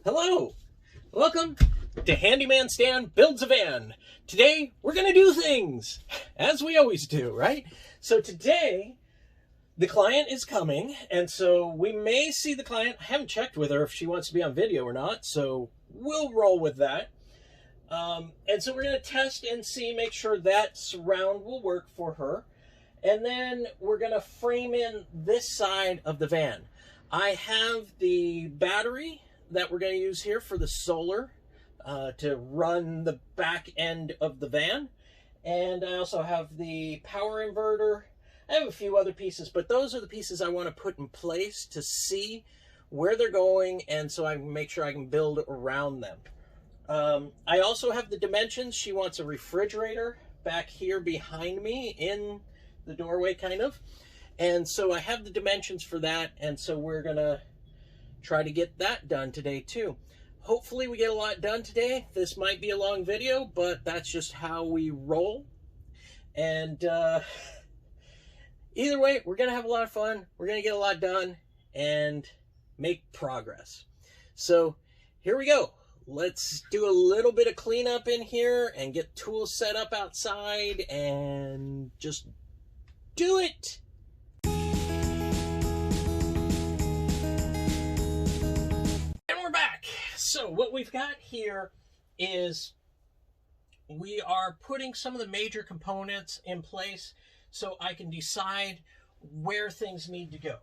Hello, welcome to Handyman Stan Builds a Van. Today we're gonna do things as we always do, right? So today the client is coming, and so we may see the client. I haven't checked with her if she wants to be on video or not, so we'll roll with that. And so we're gonna test and see, make sure that surround will work for her. And then we're gonna frame in this side of the van. I have the battery that we're going to use here for the solar to run the back end of the van. And I also have the power inverter. I have a few other pieces, but those are the pieces I want to put in place to see where they're going, and so I can make sure I can build around them. I also have the dimensions. She wants a refrigerator back here behind me in the doorway, kind of. And so I have the dimensions for that, and so we're going to try to get that done today too. Hopefully we get a lot done today. This might be a long video, but that's just how we roll. And either way, we're gonna have a lot of fun. We're gonna get a lot done and make progress. So here we go. Let's do a little bit of cleanup in here and get tools set up outside and just do it. So what we've got here is we are putting some of the major components in place so I can decide where things need to go.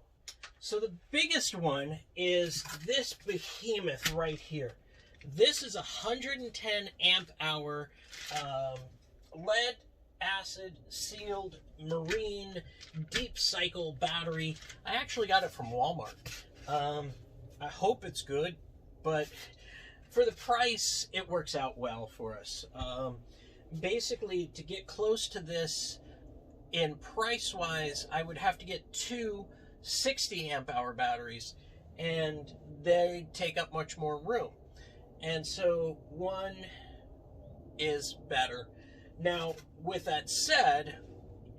So the biggest one is this behemoth right here. This is a 110 amp hour lead acid sealed marine deep cycle battery. I actually got it from Walmart. I hope it's good, but for the price, it works out well for us. Basically, to get close to this in price-wise, I would have to get two 60 amp hour batteries, and they take up much more room. And so one is better. Now, with that said,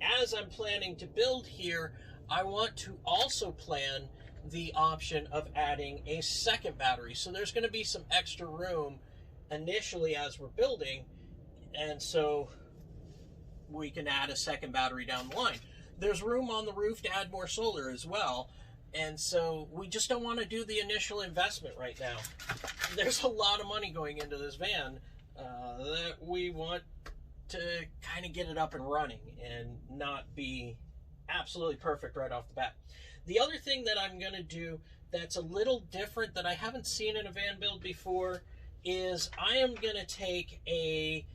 as I'm planning to build here, I want to also plan the option of adding a second battery. So there's going to be some extra room initially as we're building, and so we can add a second battery down the line. There's room on the roof to add more solar as well, and so we just don't want to do the initial investment right now. There's a lot of money going into this van that we want to kind of get it up and running and not be absolutely perfect right off the bat. The other thing that I'm going to do that's a little different that I haven't seen in a van build before is I am going to take a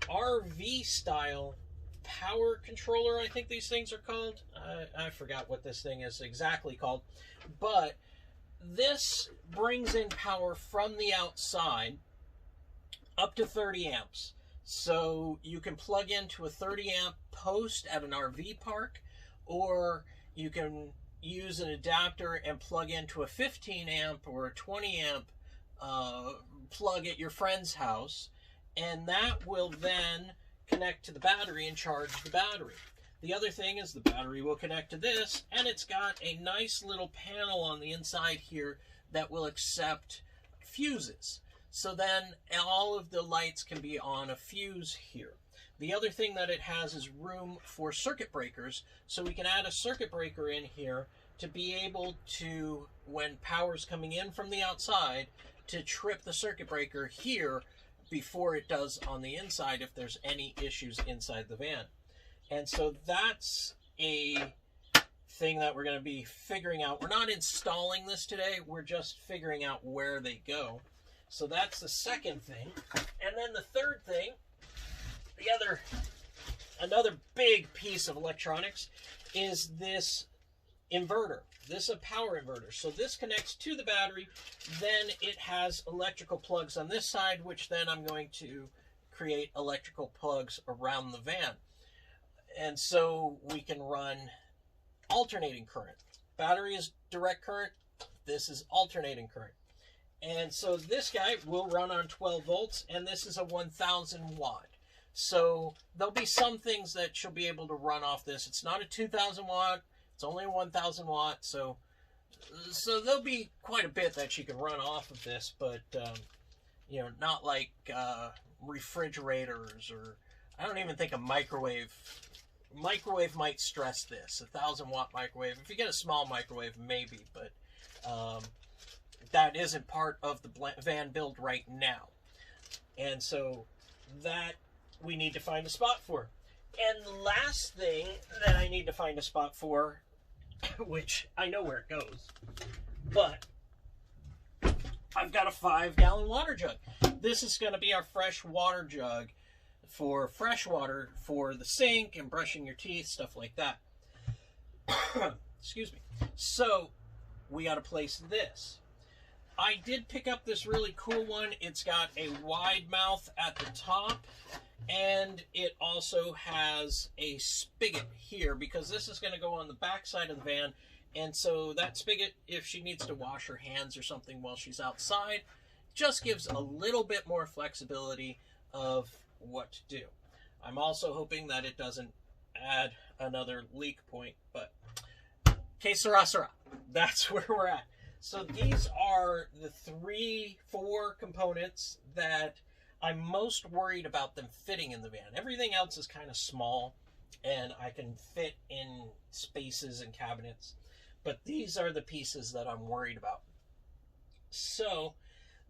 RV style power controller. I think these things are called. I forgot what this thing is exactly called, but this brings in power from the outside up to 30 amps. So you can plug into a 30 amp post at an RV park, or you can use an adapter and plug into a 15 amp or a 20 amp plug at your friend's house, and that will then connect to the battery and charge the battery. The other thing is the battery will connect to this, and it's got a nice little panel on the inside here that will accept fuses. So then all of the lights can be on a fuse here. The other thing that it has is room for circuit breakers, so we can add a circuit breaker in here to be able to, when power's coming in from the outside, to trip the circuit breaker here before it does on the inside if there's any issues inside the van. And so that's a thing that we're going to be figuring out. We're not installing this today, we're just figuring out where they go. So that's the second thing. And then the third thing, another big piece of electronics is this inverter. This is a power inverter. So this connects to the battery. Then it has electrical plugs on this side, which then I'm going to create electrical plugs around the van. And so we can run alternating current. Battery is direct current. This is alternating current. And so this guy will run on 12 volts, and this is a 1000 watt. So there'll be some things that she'll be able to run off this. It's not a 2000 watt, it's only a 1000 watt, so So there'll be quite a bit that she can run off of this, but you know, not like refrigerators, or I don't even think a microwave. Microwave might stress this. 1,000-watt microwave. If you get a small microwave, maybe, but that isn't part of the van build right now. And so that we need to find a spot for. And the last thing that I need to find a spot for, which I know where it goes, but I've got a 5-gallon water jug. This is going to be our fresh water jug for fresh water for the sink and brushing your teeth, stuff like that. Excuse me. So we got to place this. I did pick up this really cool one. It's got a wide mouth at the top, and it also has a spigot here, because this is going to go on the back side of the van. And so that spigot, if she needs to wash her hands or something while she's outside, just gives a little bit more flexibility of what to do. I'm also hoping that it doesn't add another leak point, but que sera, sera. That's where we're at. So these are the 4 components that I'm most worried about them fitting in the van. Everything else is kind of small, and I can fit in spaces and cabinets. But these are the pieces that I'm worried about. So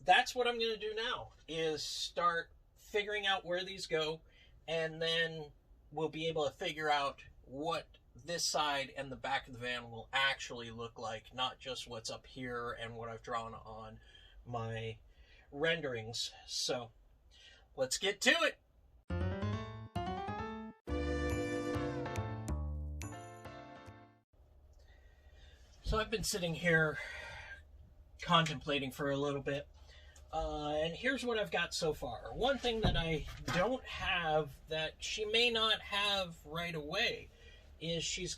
that's what I'm going to do now, is start figuring out where these go, and then we'll be able to figure out what this side and the back of the van will actually look like, not just what's up here and what I've drawn on my renderings. So let's get to it. So I've been sitting here contemplating for a little bit, and here's what I've got so far. One thing that I don't have that she may not have right away is she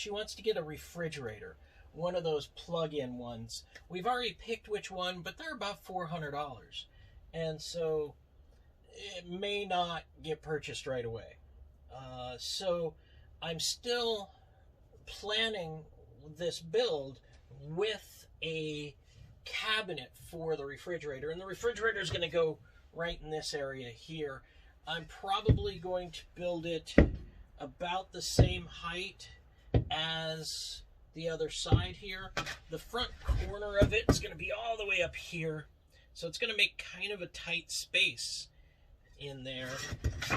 wants to get a refrigerator, one of those plug-in ones. We've already picked which one, but they're about $400, and so it may not get purchased right away. So I'm still planning this build with a cabinet for the refrigerator, and the refrigerator is going to go right in this area here. I'm probably going to build it about the same height as the other side here. The front corner of it is going to be all the way up here, so it's going to make kind of a tight space in there,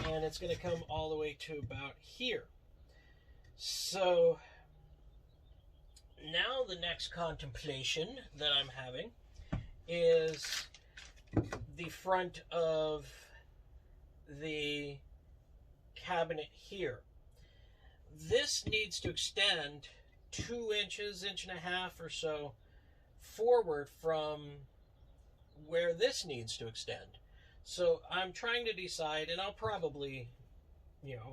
and it's going to come all the way to about here. So now the next contemplation that I'm having is the front of the cabinet here. This needs to extend 2 inches, 1.5 inches or so forward from where this needs to extend. So I'm trying to decide, and I'll probably,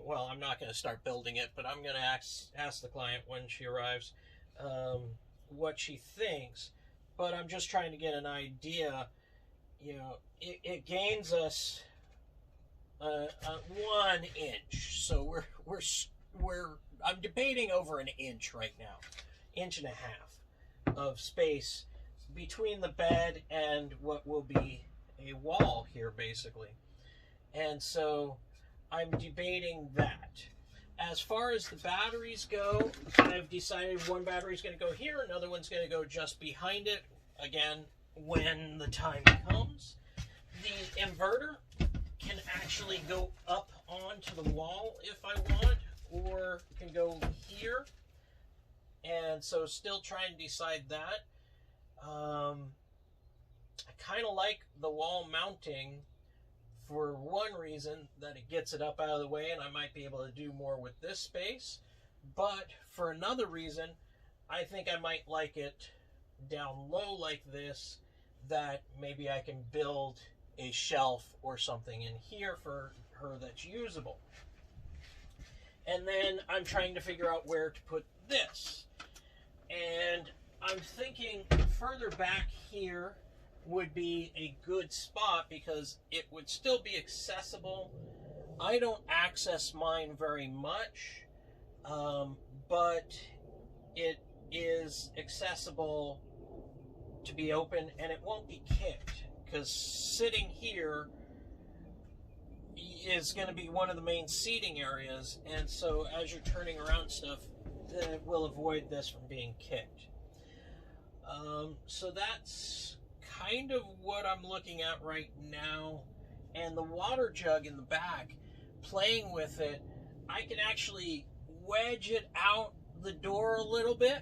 well, I'm not going to start building it, but I'm going to ask the client when she arrives what she thinks. But I'm just trying to get an idea. It gains us 1 inch. So I'm debating over 1 inch right now, 1.5 inches of space between the bed and what will be a wall here, basically. And so I'm debating that. As far as the batteries go, I've decided one battery is going to go here, another one's going to go just behind it, again, when the time comes. The inverter can actually go up onto the wall if I want, or it can go here. And so still trying to decide that. I kind of like the wall mounting for one reason, that it gets it up out of the way and I might be able to do more with this space. But for another reason, I think I might like it down low like this, that maybe I can build a shelf or something in here for her that's usable. And then I'm trying to figure out where to put this. And I'm thinking further back here would be a good spot, because it would still be accessible. I don't access mine very much, but it is accessible to be open, and it won't be kicked, because sitting here is going to be one of the main seating areas, and so as you're turning around stuff, it will avoid this from being kicked. So that's kind of what I'm looking at right now. And the water jug in the back, playing with it, I can actually wedge it out the door a little bit,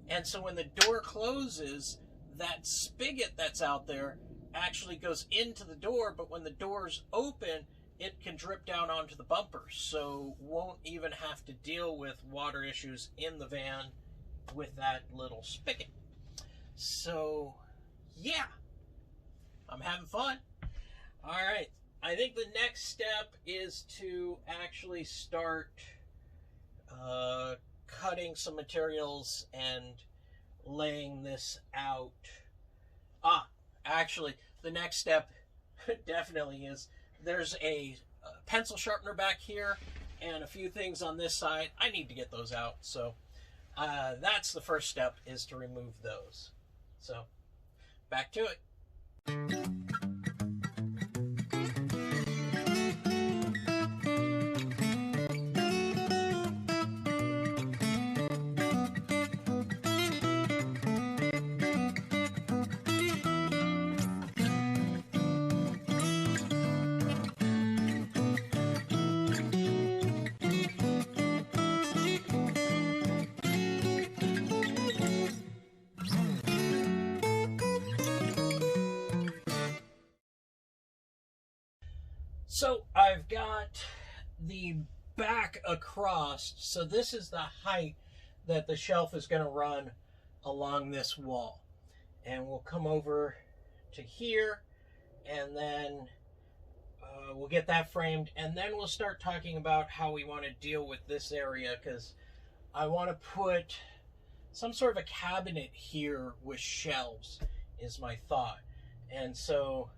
and so when the door closes, that spigot that's out there actually goes into the door, but when the door's open, it can drip down onto the bumper, so won't even have to deal with water issues in the van with that little spigot. So yeah, I'm having fun. All right, I think the next step is to actually start cutting some materials and laying this out. Actually, the next step definitely is, there's a pencil sharpener back here and a few things on this side. I need to get those out, so that's the first step, is to remove those. So back to it. So I've got the back across, so this is the height that the shelf is going to run along this wall. And we'll come over to here, and then we'll get that framed, and then we'll start talking about how we want to deal with this area, because I want to put some sort of a cabinet here with shelves, is my thought. And so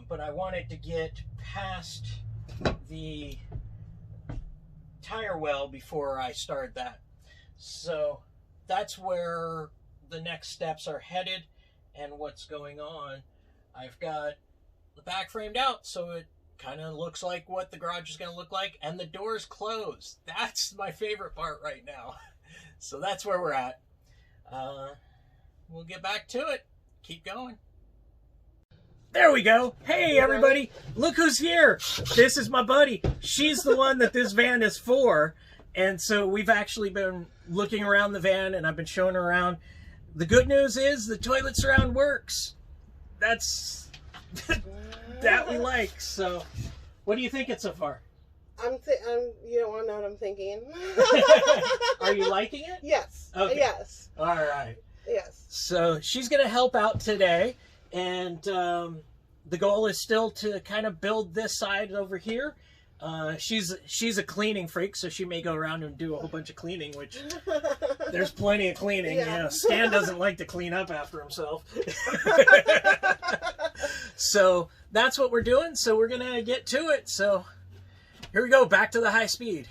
but I wanted to get past the tire well before I start that. So that's where the next steps are headed and what's going on. I've got the back framed out, so it kind of looks like what the garage is going to look like, and the door's closed. That's my favorite part right now. So that's where we're at. We'll get back to it. Keep going. There we go. Hey, everybody. Look who's here. This is my buddy. She's the one that this van is for. And so we've actually been looking around the van, and I've been showing her around. The good news is the toilet surround works. That's that we like. So what do you think it so far? You don't want to know what I'm thinking. Are you liking it? Yes. Okay. Yes. All right. Yes. So she's going to help out today. And the goal is still to kind of build this side over here. She's a cleaning freak, so she may go around and do a whole bunch of cleaning, which there's plenty of cleaning. Yeah. You know, Stan doesn't like to clean up after himself. So that's what we're doing. So we're going to get to it. So here we go, back to the high speed.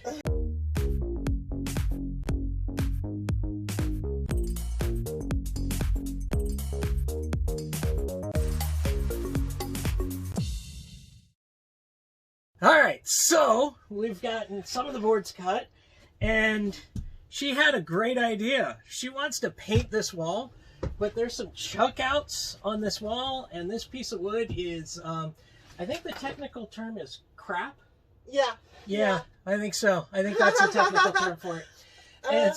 All right, so we've gotten some of the boards cut, and she had a great idea. She wants to paint this wall, but there's some chuck outs on this wall, and this piece of wood is, I think the technical term is crap. Yeah. Yeah, I think so. I think that's the technical term for it. And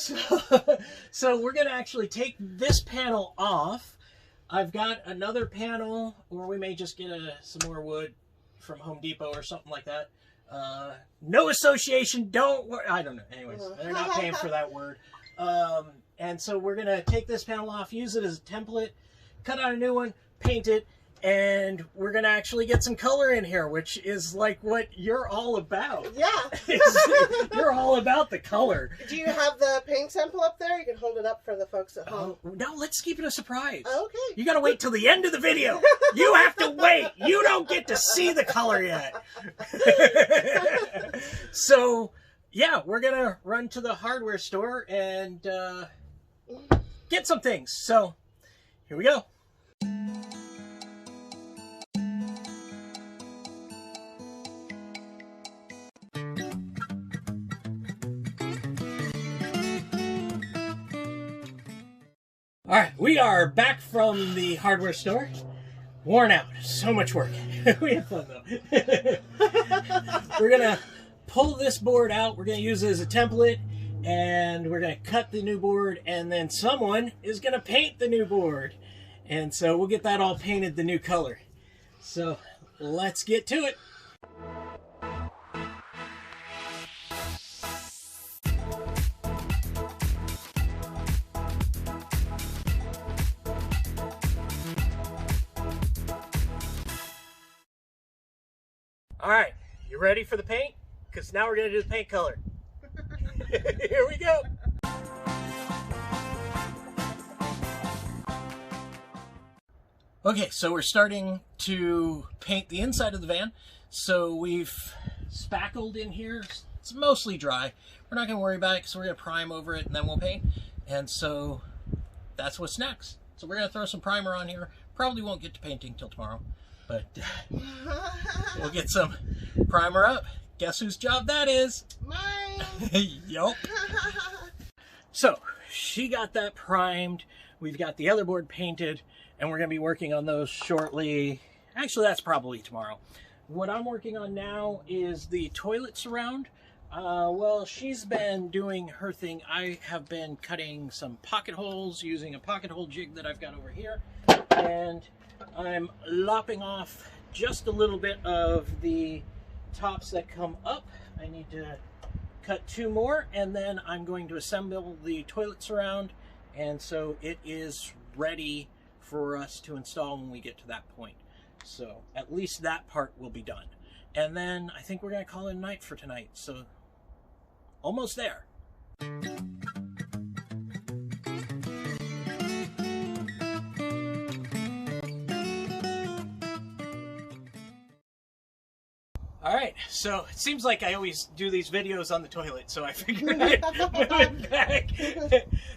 so we're going to actually take this panel off. I've got another panel, or we may just get some more wood from Home Depot or something like that. No association, don't worry. I don't know. Anyways, they're not paying for that word. And so we're going to take this panel off, use it as a template, cut out a new one, paint it, and we're going to actually get some color in here, which is like what you're all about. Yeah. You're all about the color. Do you have the paint sample up there? You can hold it up for the folks at home. No, let's keep it a surprise. Okay. You got to wait till the end of the video. You have to wait. You don't get to see the color yet. So, yeah, we're going to run to the hardware store and get some things. So here we go. All right, we are back from the hardware store. Worn out. So much work. We had fun, though. We're going to pull this board out. We're going to use it as a template, and we're going to cut the new board, and then someone is going to paint the new board. And so we'll get that all painted the new color. So let's get to it. All right, you ready for the paint? Because now we're going to do the paint color. Here we go. Okay, so we're starting to paint the inside of the van. So we've spackled in here. It's mostly dry. We're not going to worry about it because we're going to prime over it and then we'll paint. And so that's what's next. So we're going to throw some primer on here. Probably won't get to painting till tomorrow, but we'll get some primer up. Guess whose job that is? Mine. Yup. So she got that primed. We've got the other board painted, and we're going to be working on those shortly. Actually, that's probably tomorrow. What I'm working on now is the toilet surround. Well, she's been doing her thing. I have been cutting some pocket holes using a pocket hole jig that I've got over here, and I'm lopping off just a little bit of the tops that come up. I need to cut 2 more, and then I'm going to assemble the toilet surround, and so it is ready for us to install when we get to that point. So at least that part will be done. And then I think we're going to call it a night for tonight. So almost there. All right, so it seems like I always do these videos on the toilet, so I figured I'd move it back.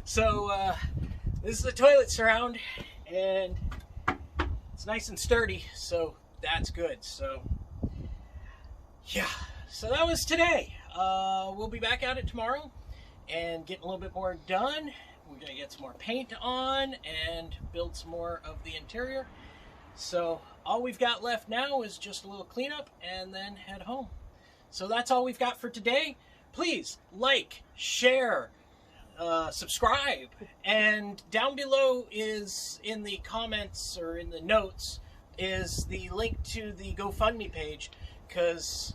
So this is the toilet surround, and it's nice and sturdy, so that's good. So yeah, so that was today. We'll be back at it tomorrow and getting a little bit more done. We're gonna get some more paint on and build some more of the interior. So all we've got left now is just a little cleanup and then head home. So that's all we've got for today. Please like, share, subscribe, and down below is in the comments or in the notes is the link to the GoFundMe page, because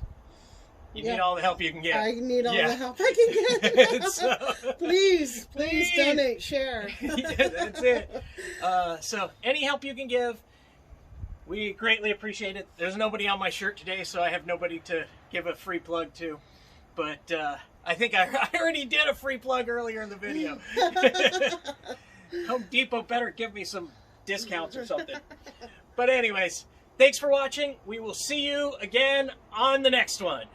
you need all the help you can get. I need all the help I can get. So, please donate, share. Yeah, that's it. So any help you can give, we greatly appreciate it. There's nobody on my shirt today, so I have nobody to give a free plug to. But I think I already did a free plug earlier in the video. Home Depot better give me some discounts or something. But anyways, thanks for watching. We will see you again on the next one.